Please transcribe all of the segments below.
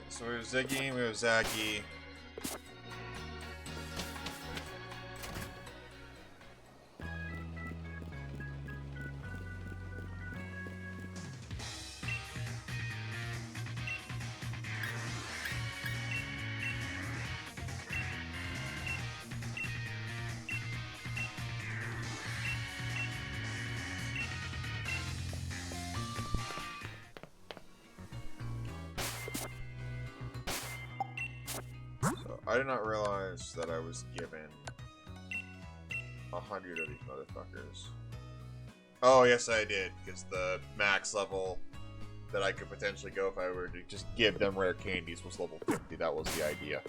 so we have Ziggy, we have Zaggy. I did not realize that I was given 100 of these motherfuckers. Oh, yes I did, because the max level that I could potentially go if I were to just give them rare candies was level 50. That was the idea.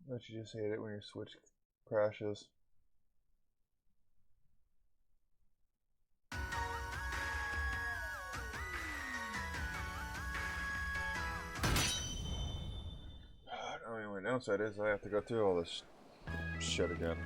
Don't you just hate it when your Switch crashes? I mean, my downside is I have to go through all this shit again.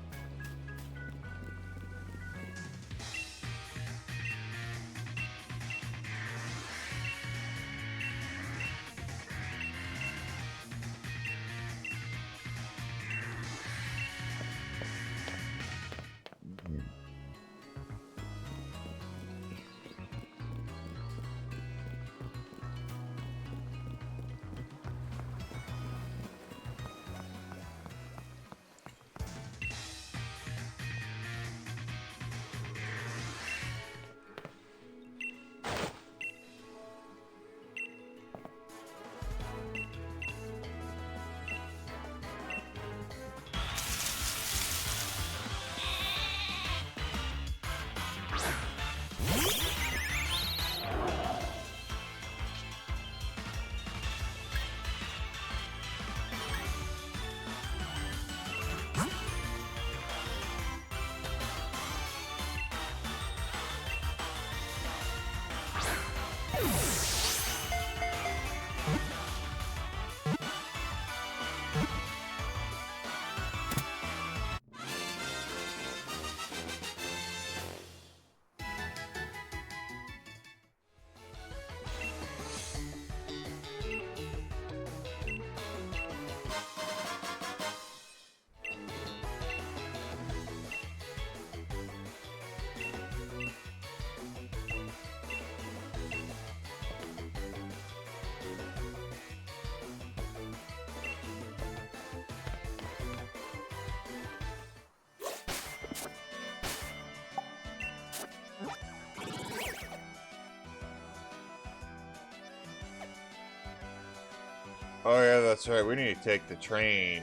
Oh yeah, that's right. We need to take the train.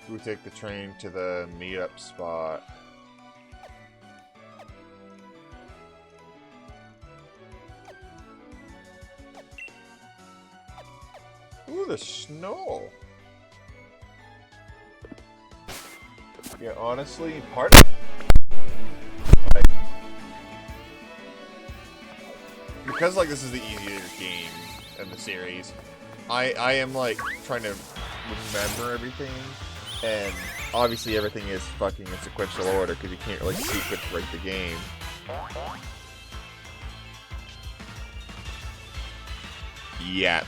We take the train to the meetup spot. Ooh, the snow. Yeah, honestly, part of because like this is the easier game in the series, I am like trying to remember everything, and obviously everything is fucking in sequential order because you can't really sequence break the game. Yet.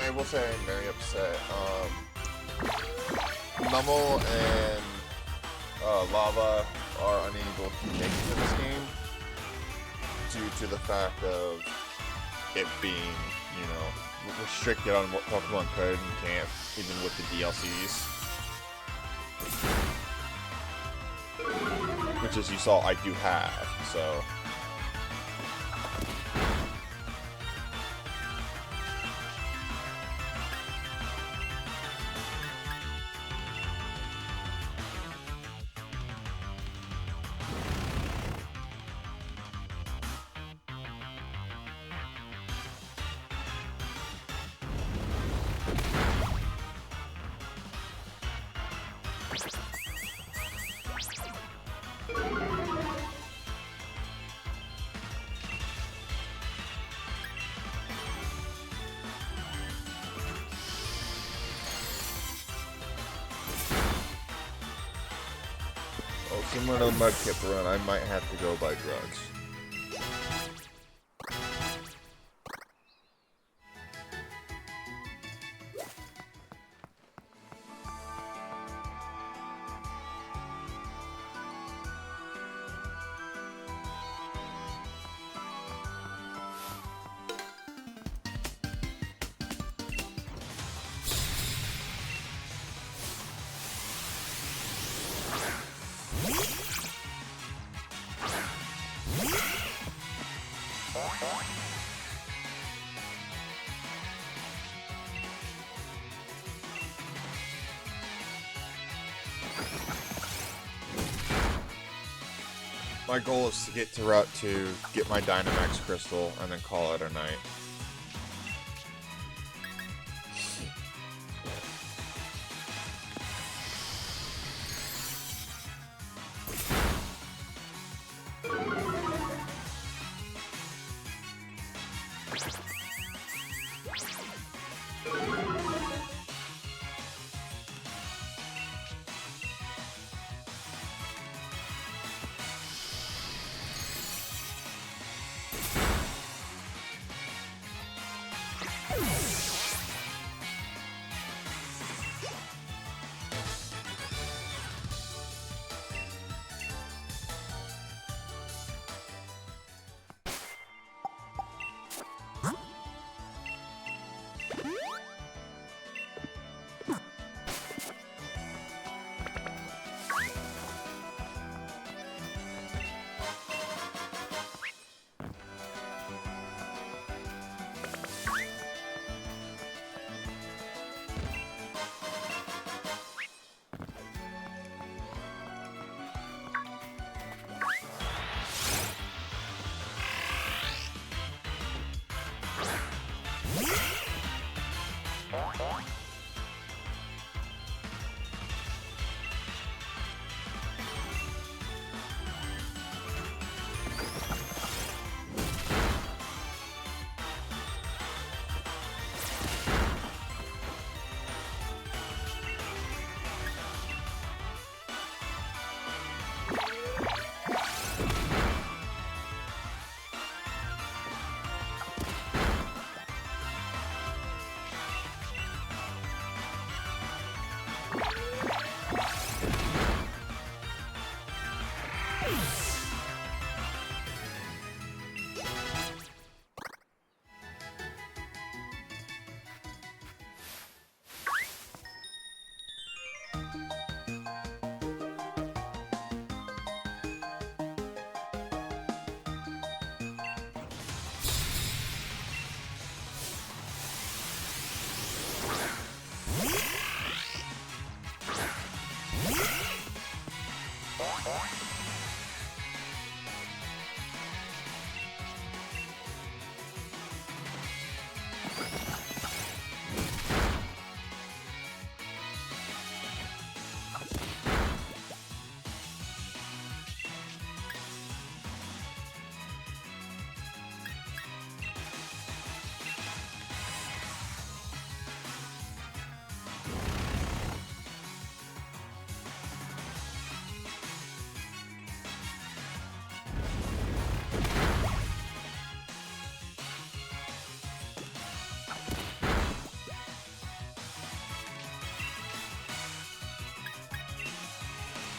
I will say I'm very upset. Nummel and Lava are unable to make it to this game due to the fact of it being, you know, restricted on what Pokemon could and can't, even with the DLCs. Which, as you saw, I do have, so... Similar to Mudkip run, I might have to go by drugs. My goal is to get to Route 2, get my Dynamax Crystal, and then call it a night.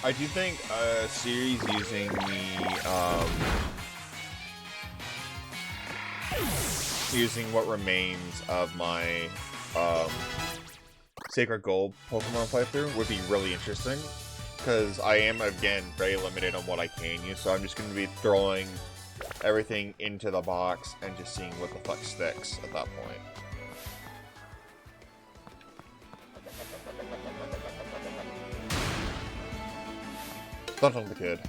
I do think a series using using what remains of my Sacred Gold Pokemon playthrough would be really interesting, because I am, again, very limited on what I can use, so I'm just going to be throwing everything into the box and just seeing what the fuck sticks at that point. Don't on the kid.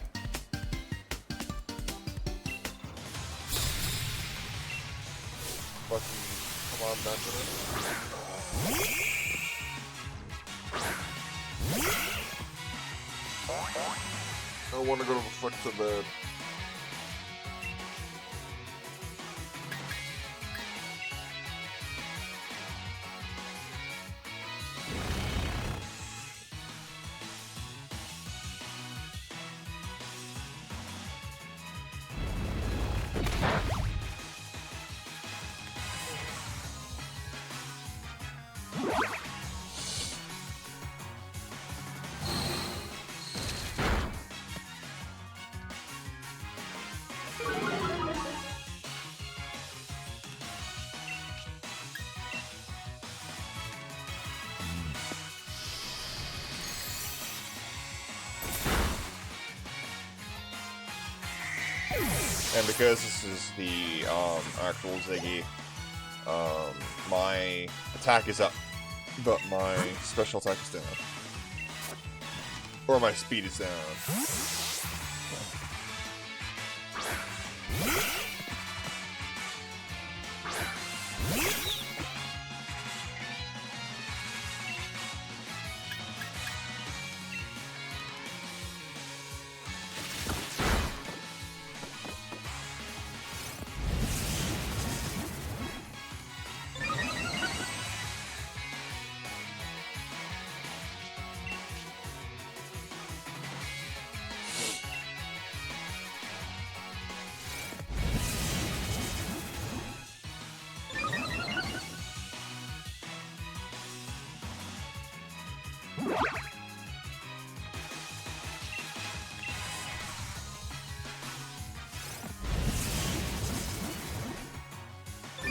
Fucking come on, Benjamin. I want to go to the fuck to bed. And because this is the actual Ziggy, my attack is up, but my special attack is down. Or my speed is down.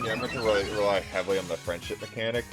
Yeah, I'm going to rely heavily on the friendship mechanic.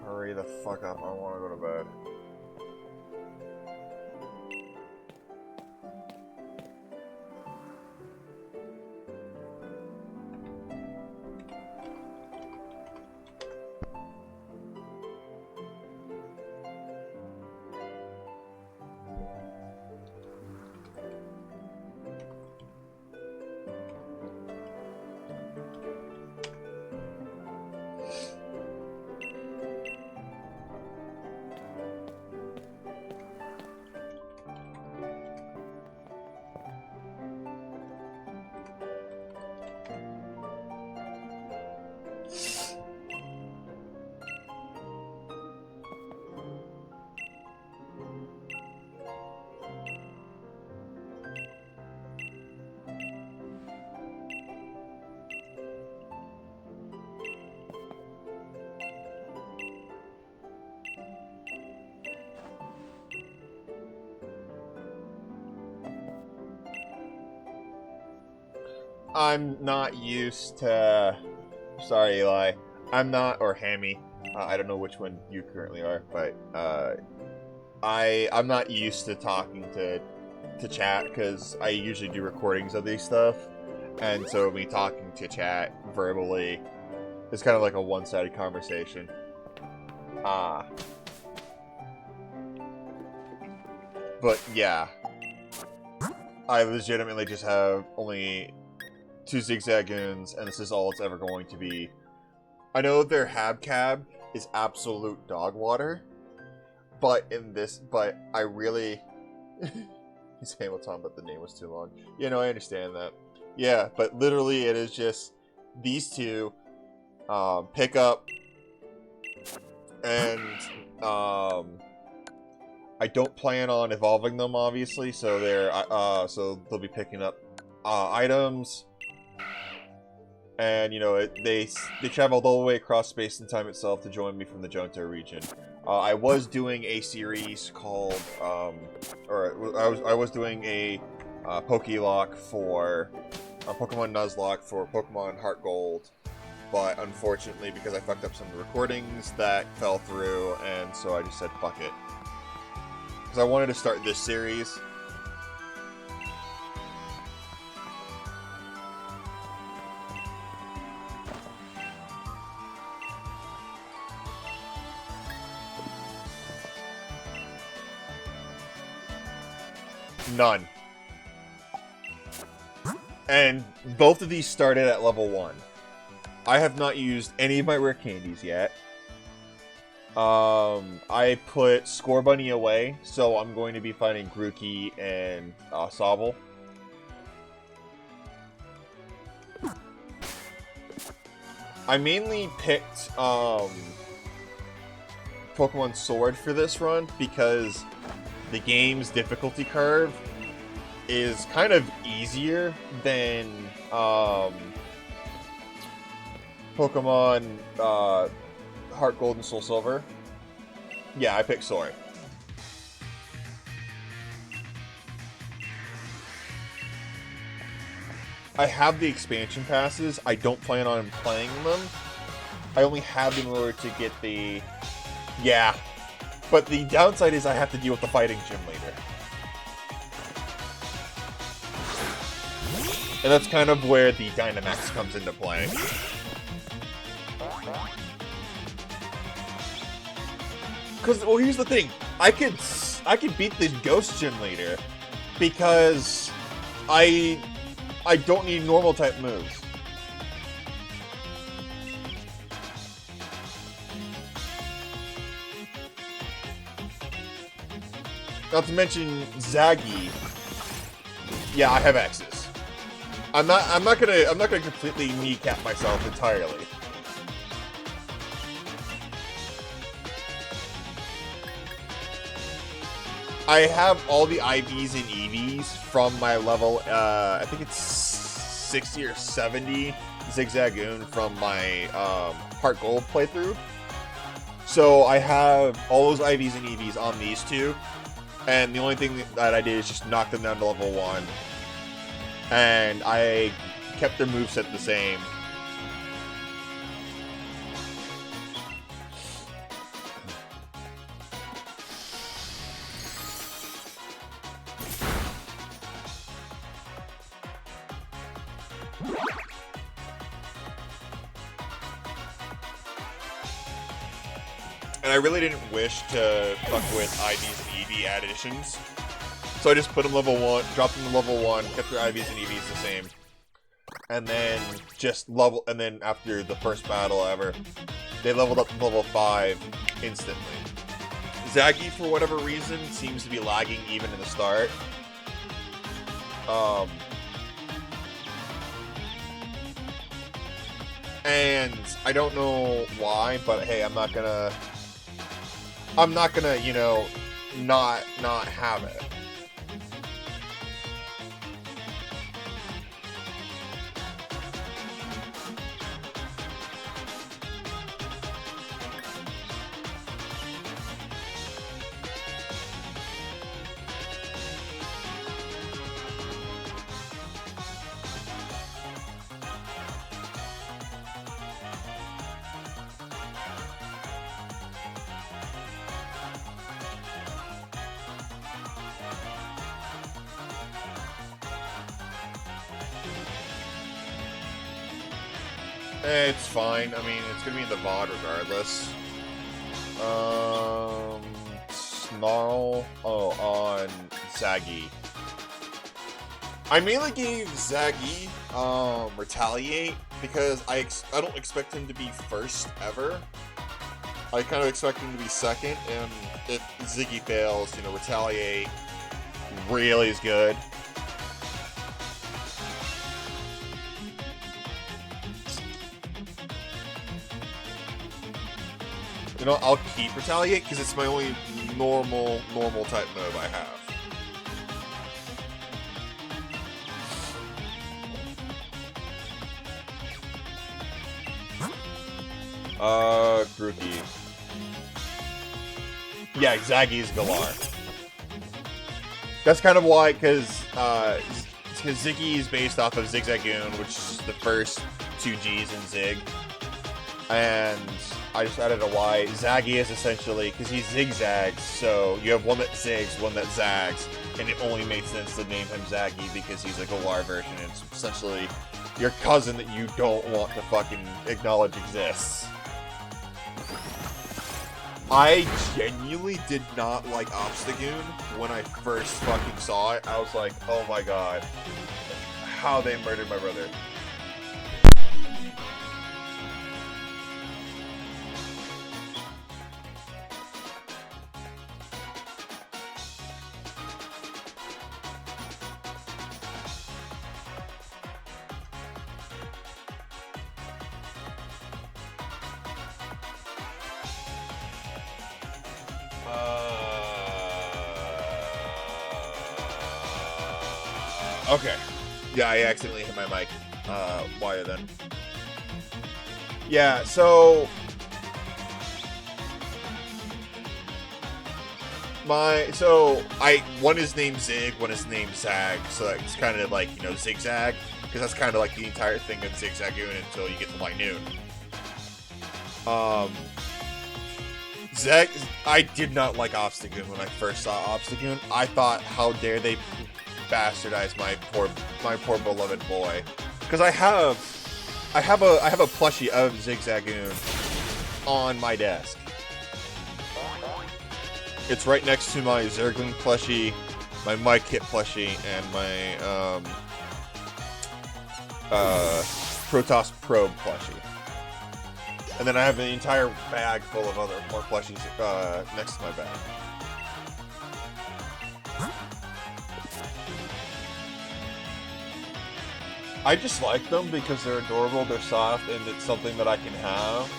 Hurry the fuck up, I want to go to bed. I'm not used to... Sorry, Eli. I'm not... Or Hammy. I don't know which one you currently are, but I'm not used to talking to chat, because I usually do recordings of these stuff, and so me talking to chat verbally is kind of like a one-sided conversation. But yeah, I legitimately just have only 2 Zigzagoons, and this is all it's ever going to be. I know their Habcab is absolute dog water, but I really... He's Hamilton, but the name was too long. Yeah, no, I understand that. Yeah, but literally it is just these two, pick up, and, I don't plan on evolving them, obviously, so so they'll be picking up, items, and, you know, they traveled all the way across space and time itself to join me from the Johto region. I was doing a series called, I was doing a Pokelock for Pokemon Nuzlocke for Pokemon Heart Gold, but unfortunately, because I fucked up some of the recordings, that fell through, and so I just said fuck it. Because I wanted to start this series. None. And both of these started at level 1. I have not used any of my rare candies yet. I put Score Bunny away, so I'm going to be fighting Grookey and Sobble. I mainly picked Pokemon Sword for this run because the game's difficulty curve is kind of easier than Pokemon Heart Gold and Soul Silver. Yeah, I picked Sword. I have the expansion passes. I don't plan on playing them. I only have them in order to get the... Yeah. But the downside is I have to deal with the fighting gym leader. And that's kind of where the Dynamax comes into play. Because, well, here's the thing. I could beat the Ghost Gym leader because I don't need normal type moves. Not to mention Zaggy. Yeah, I have X's. I'm not gonna completely kneecap myself entirely. I have all the IVs and EVs from my level, I think it's 60 or 70 Zigzagoon from my Heart Gold playthrough. So I have all those IVs and EVs on these two. And the only thing that I did is just knock them down to level 1. And I kept their moveset the same. And I really didn't wish to fuck with IVs and EV additions. So I just put them level 1, dropped them to level 1, kept their IVs and EVs the same. And then and then after the first battle ever, they leveled up to level 5 instantly. Zaggy, for whatever reason, seems to be lagging even in the start. And I don't know why, but hey, I'm not gonna, you know, not have it. It's fine. I mean, it's gonna be in the VOD regardless. Snarl. Oh, on Zaggy. I mainly gave Zaggy Retaliate because I don't expect him to be first ever. I kind of expect him to be second, and if Ziggy fails, you know, Retaliate really is good. You know, I'll keep Retaliate because it's my only normal type move I have. Grookey. Yeah, Zaggy's Galar. That's kind of why, because Ziggy is based off of Zigzagoon, which is the first two G's in Zig. And I just added a Y. Zaggy is essentially, because he zigzags, so you have one that zigs, one that zags, and it only makes sense to name him Zaggy because he's a Galar version. It's essentially your cousin that you don't want to fucking acknowledge exists. I genuinely did not like Zigzagoon when I first fucking saw it. I was like, oh my god, how they murdered my brother. Okay. Yeah, I accidentally hit my mic wire then. Yeah, so one is named Zig, one is named Zag, so it's kind of like, you know, Zigzag, because that's kind of like the entire thing of Zigzagoon until you get to my noon. Zag, I did not like Zigzagoon when I first saw Zigzagoon. I thought, how dare they bastardize my poor beloved boy? Because I have a plushie of Zigzagoon on my desk. It's right next to my Zerglin plushie, my Mike Kit plushie, and my Protoss Probe plushie. And then I have an entire bag full of more plushies next to my bag. I just like them because they're adorable, they're soft, and it's something that I can have.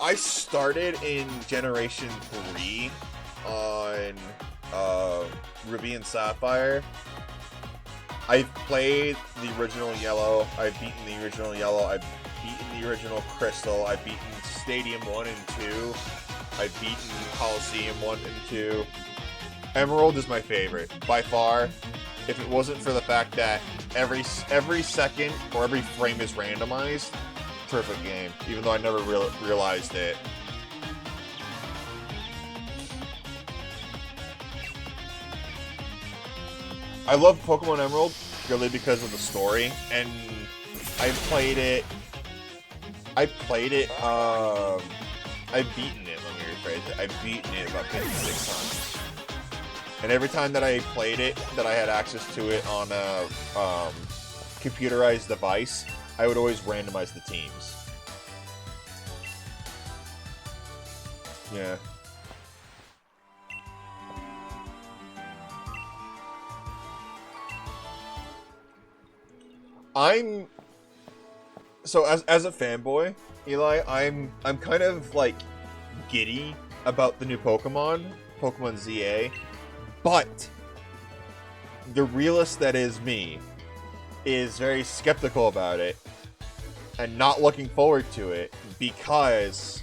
I started in Generation 3 on Ruby and Sapphire. I've played the original Yellow, I've beaten the original Yellow, I've beaten the original Crystal, I've beaten Stadium 1 and 2, I've beaten Coliseum 1 and 2. Emerald is my favorite, by far. If it wasn't for the fact that every second or every frame is randomized, perfect game, even though I never realized it. I love Pokemon Emerald purely because of the story, and I've played it, I've beaten it, let me rephrase it, I've beaten it about 56 times. And every time that I played it, that I had access to it on a computerized device, I would always randomize the teams. Yeah. So as a fanboy, Eli, I'm kind of like giddy about the new Pokemon ZA, but the realist that is me is very skeptical about it and not looking forward to it because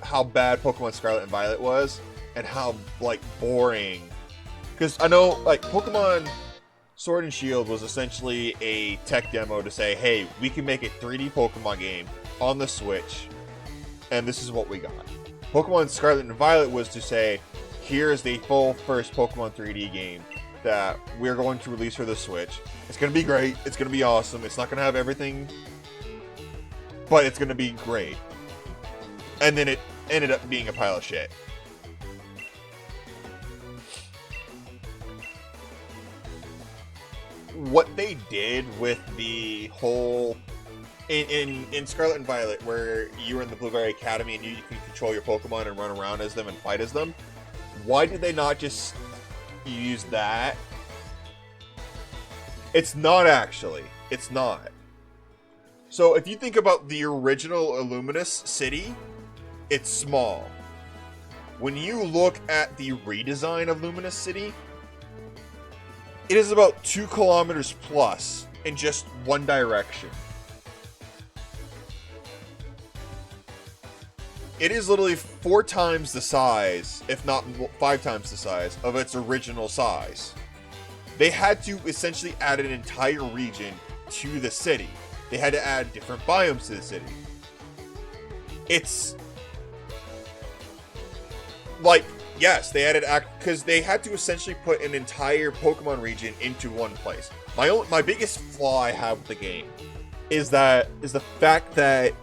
how bad Pokemon Scarlet and Violet was and how like boring. Because I know like Pokemon Sword and Shield was essentially a tech demo to say, hey, we can make a 3D Pokemon game on the Switch, and this is what we got. Pokemon Scarlet and Violet was to say, here's the full first Pokemon 3D game that we're going to release for the Switch. It's going to be great. It's going to be awesome. It's not going to have everything, but it's going to be great. And then it ended up being a pile of shit. What they did with the whole in Scarlet and Violet, where you were in the Blueberry Academy and you can control your Pokemon and run around as them and fight as them, why did they not just use that? It's not actually. It's not. So if you think about the original Illuminous City, it's small. When you look at the redesign of Luminous City, it is about 2 kilometers plus in just one direction. It is literally 4 times the size, if not 5 times the size, of its original size. They had to essentially add an entire region to the city. They had to add different biomes to the city. It's like, yes, they added because they had to essentially put an entire Pokemon region into one place. My biggest flaw I have with the game is the fact that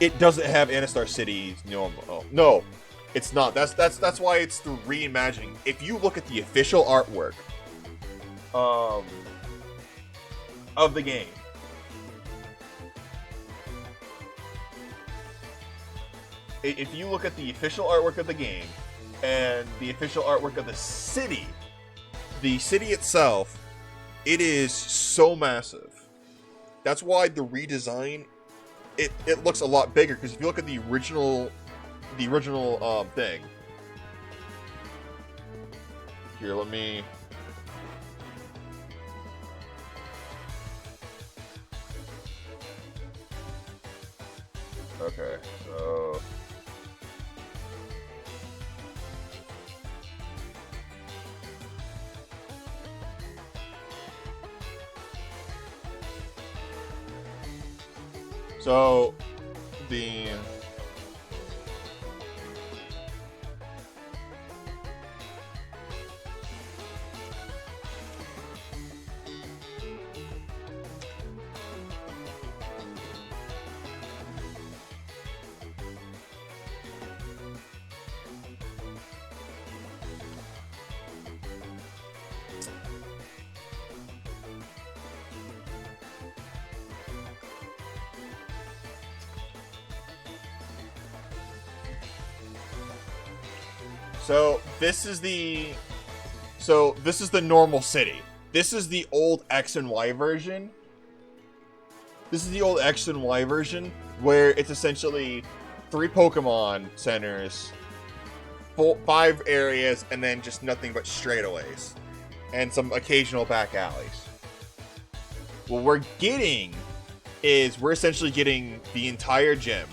it doesn't have Anastar City's normal. Oh, no, it's not. That's why it's the reimagining. If you look at the official artwork of the game, if you look at the official artwork of the game and the official artwork of the city itself, it is so massive. That's why the redesign, it looks a lot bigger, because if you look at the original thing. Here, let me... Okay, so... So, the... this is the normal city. This is the old X and Y version. This is the old X and Y version, where it's essentially 3 Pokemon centers, 5 areas, and then just nothing but straightaways. And some occasional back alleys. What we're getting is, we're essentially getting the entire gym.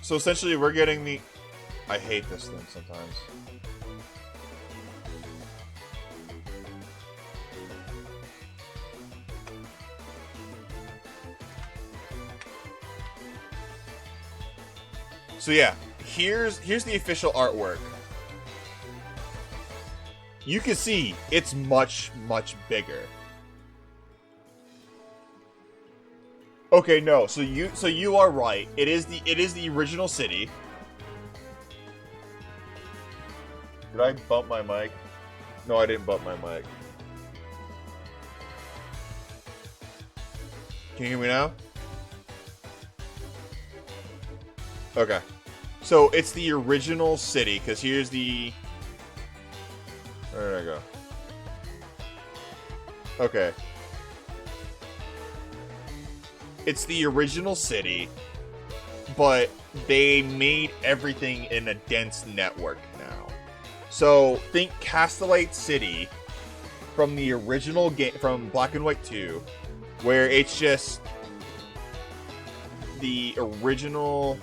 So essentially, we're getting the... I hate this thing sometimes. So yeah, here's the official artwork. You can see it's much, much bigger. Okay, no. So you are right. It is the original city. Did I bump my mic? No, I didn't bump my mic. Can you hear me now? Okay. So it's the original city, because here's the... Where did I go? Okay. It's the original city, but they made everything in a dense network now. So think Castellite City from the original game, from Black and White 2, where it's just the original.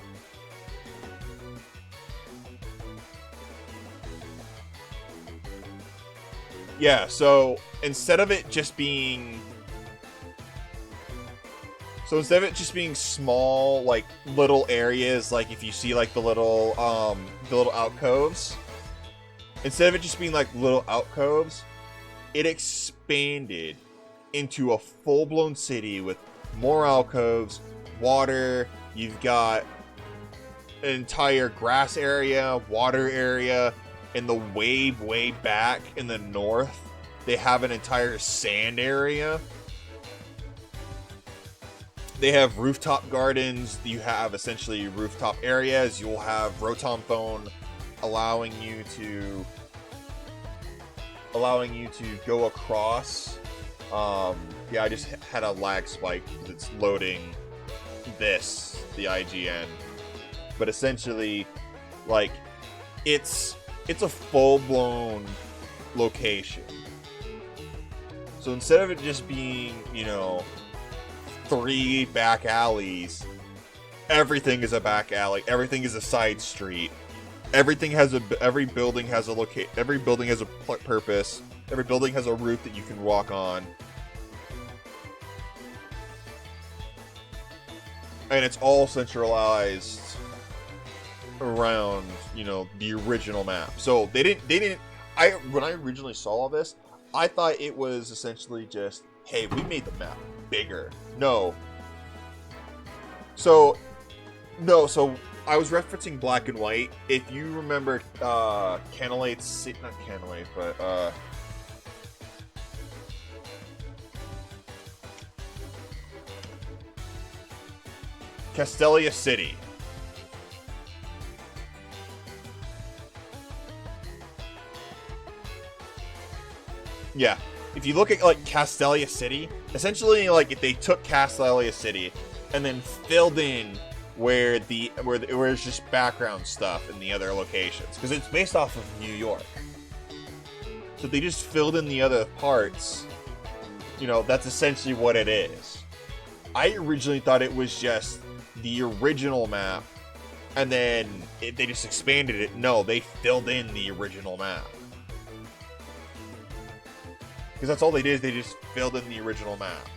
Yeah, so instead of it just being small, like little areas, like if you see like the little alcoves, instead of it just being like little alcoves, it expanded into a full-blown city with more alcoves, water. You've got an entire grass area, water area. In the way back in the north, they have an entire sand area. They have rooftop gardens. You have essentially rooftop areas. You'll have Rotom Phone allowing you to go across. Yeah, I just had a lag spike because it's loading the IGN. But essentially, like, it's a full-blown location. So instead of it just being, 3 back alleys, everything is a back alley. Everything is a side street. Every building has a every building has a purpose. Every building has a roof that you can walk on. And it's all centralized around, the original map. So when I originally saw all this, I thought it was essentially just, hey, we made the map bigger. So I was referencing Black and White. If you remember Castellia City. Yeah, if you look at like Castellia City, essentially like if they took Castellia City and then filled in where it's just background stuff in the other locations, because it's based off of New York. So they just filled in the other parts. That's essentially what it is. I originally thought it was just the original map, and then they just expanded it. No, they filled in the original map. Because that's all they did, is they just filled in the original map.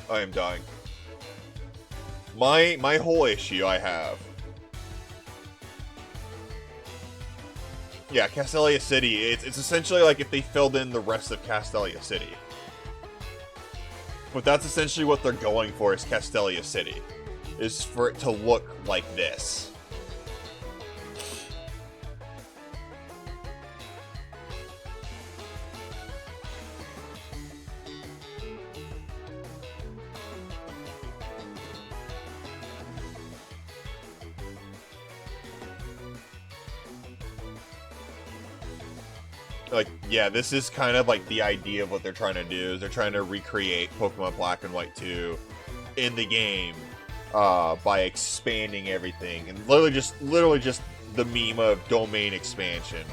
I am dying. My whole issue I have. Yeah, Castellia City, it's essentially like if they filled in the rest of Castellia City. But that's essentially what they're going for, is Castellia City. Is for it to look like this. Like, yeah, this is kind of like the idea of what they're trying to do. Is they're trying to recreate Pokemon Black and White 2 in the game by expanding everything, and literally just the meme of domain expansion,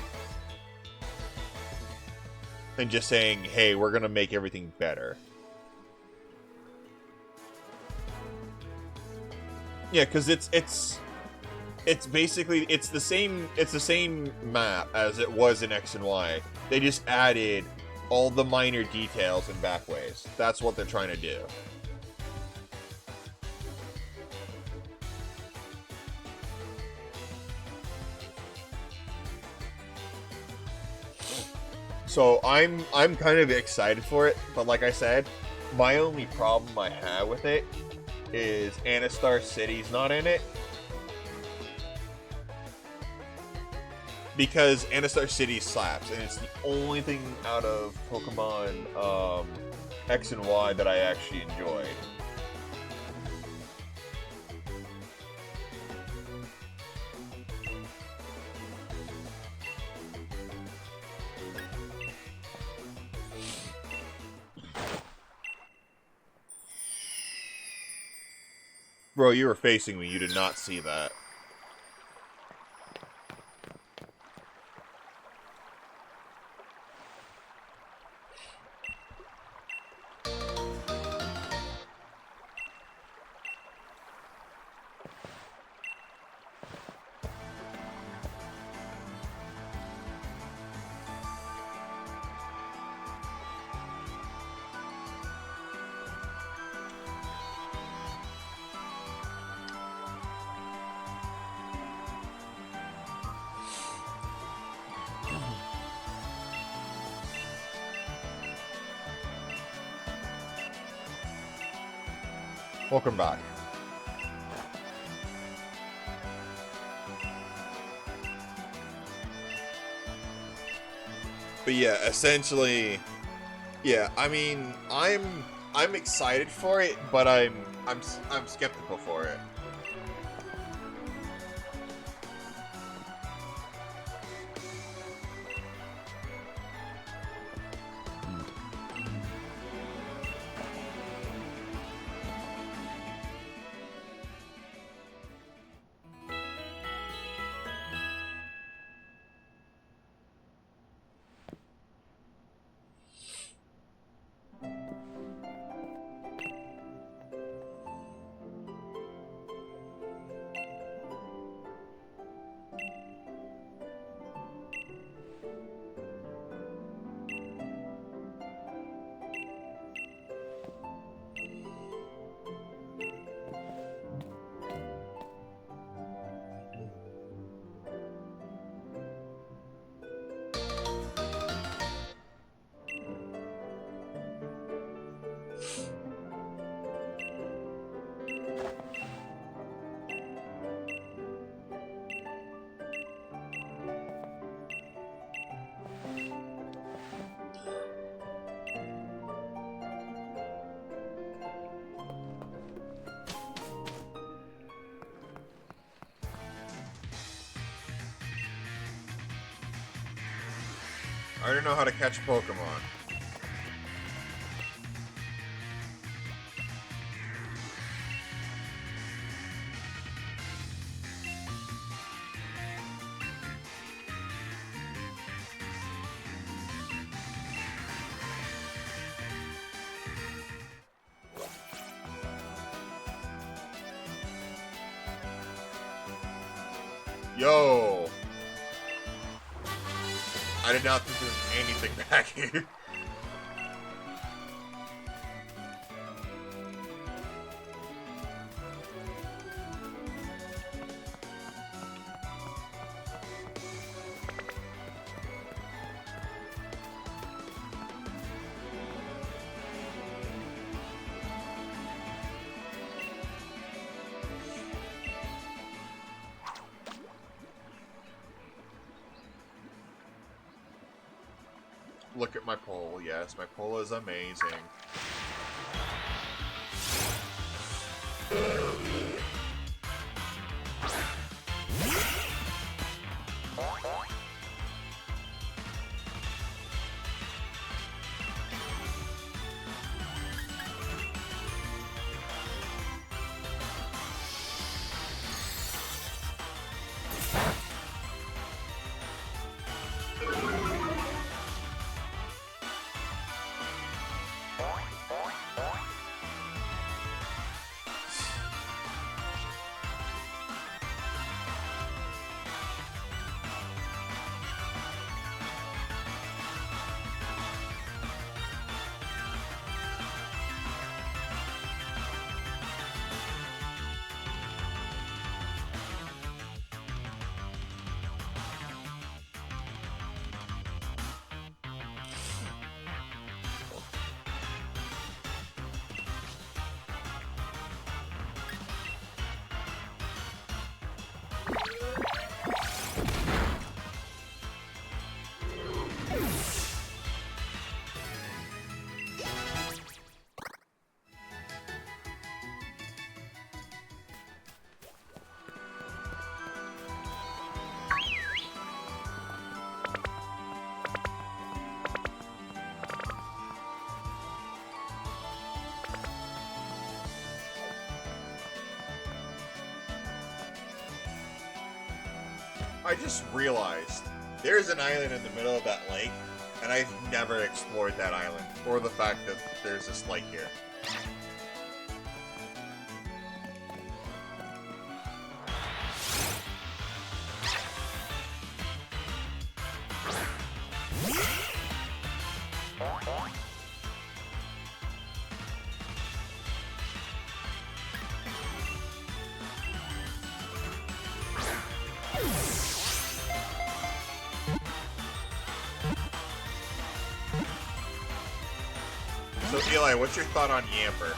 and just saying, hey, we're gonna make everything better. Yeah, because it's basically the same map as it was in X and Y. They just added all the minor details and backways. That's what they're trying to do. So I'm kind of excited for it, but like I said, my only problem I have with it is Anastar City's not in it. Because Anastar City slaps, and it's the only thing out of Pokemon X and Y that I actually enjoyed. Bro, you were facing me. You did not see that. Welcome back. But yeah, essentially, yeah. I mean, I'm excited for it, but I'm skeptical for it. I already know how to catch Pokemon. Yo! I did not think there was anything back here. Look at my pole. Yes, my pole is amazing. I just realized there's an island in the middle of that lake, and I've never explored that island, or the fact that there's this lake here. So Eli, what's your thought on Yamper?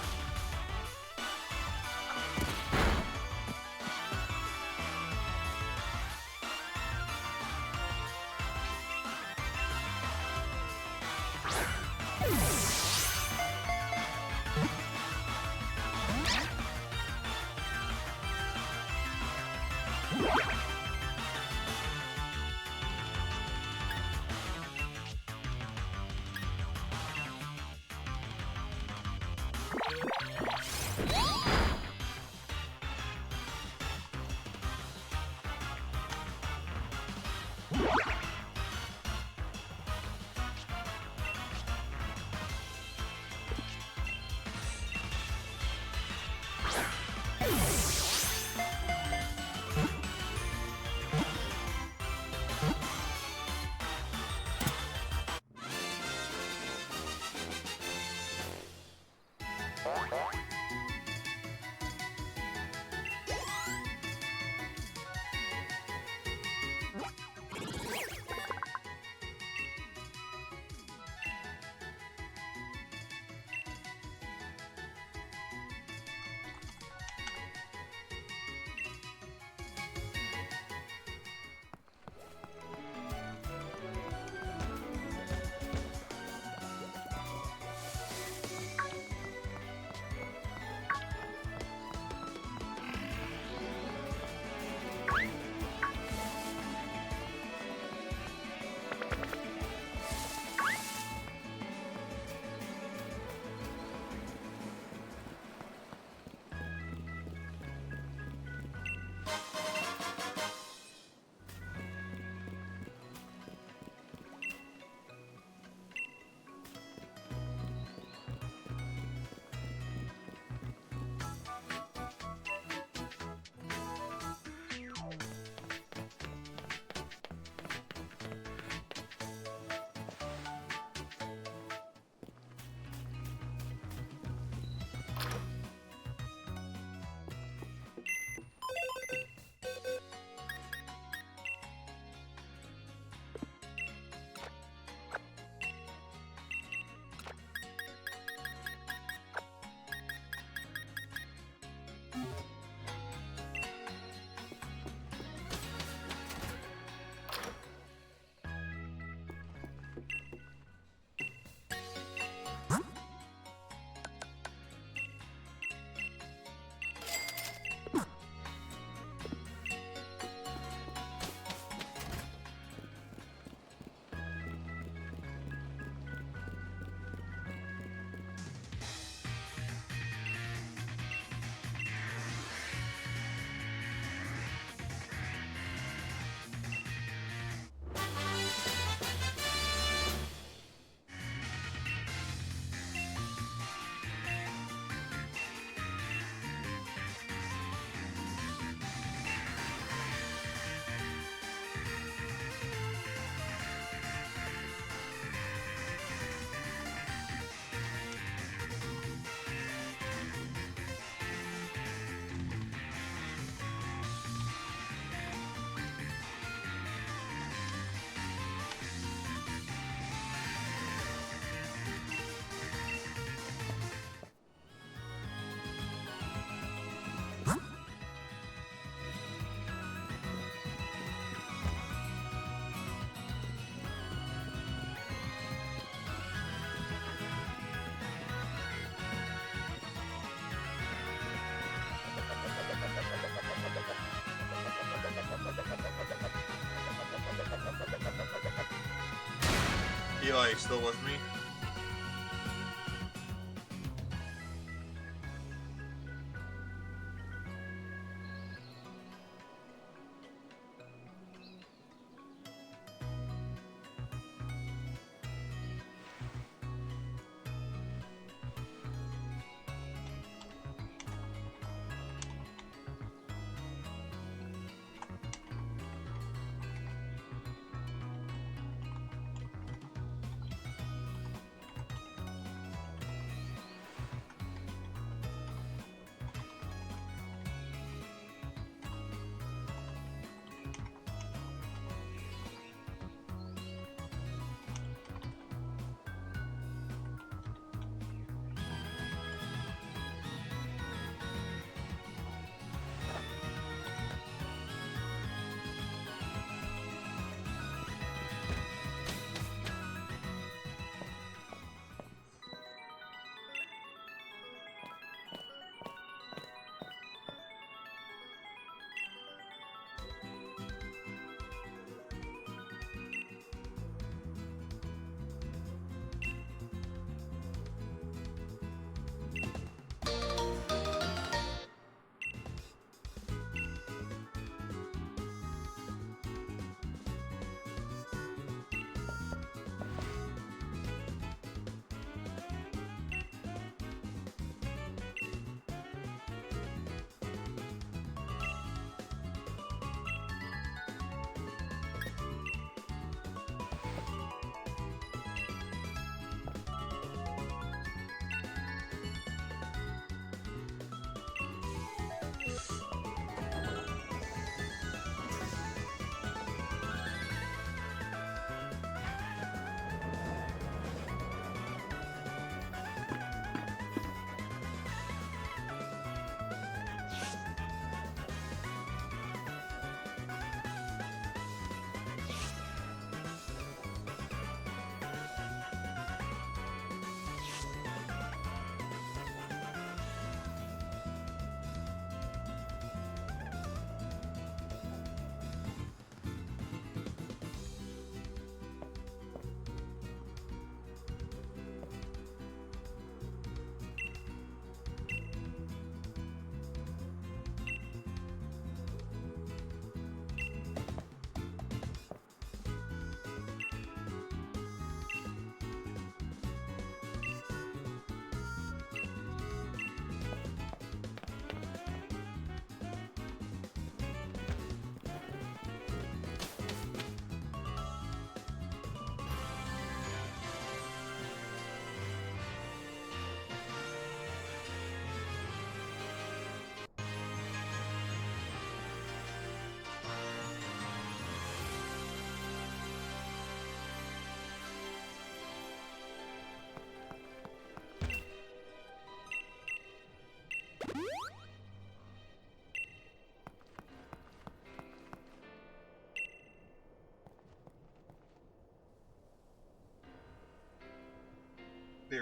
Eli, you still with me?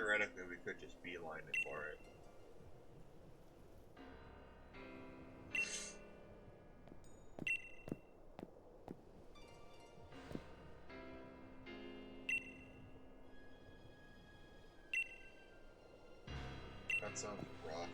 theoretically, we could just beeline it for it. That sounds rough.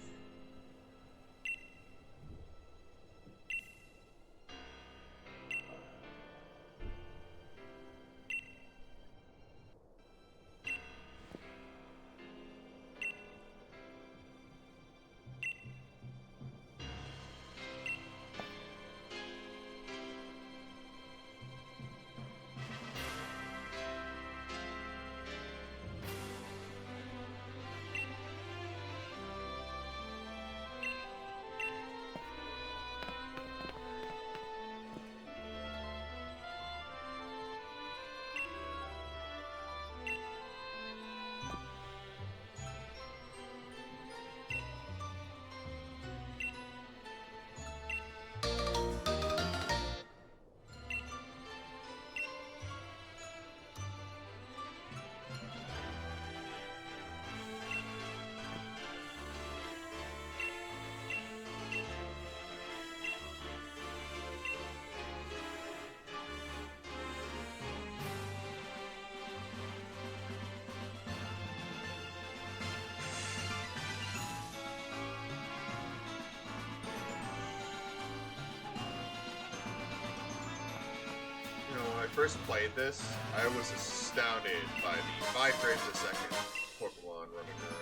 When I first played this, I was astounded by the 5 frames a second Pokemon running around.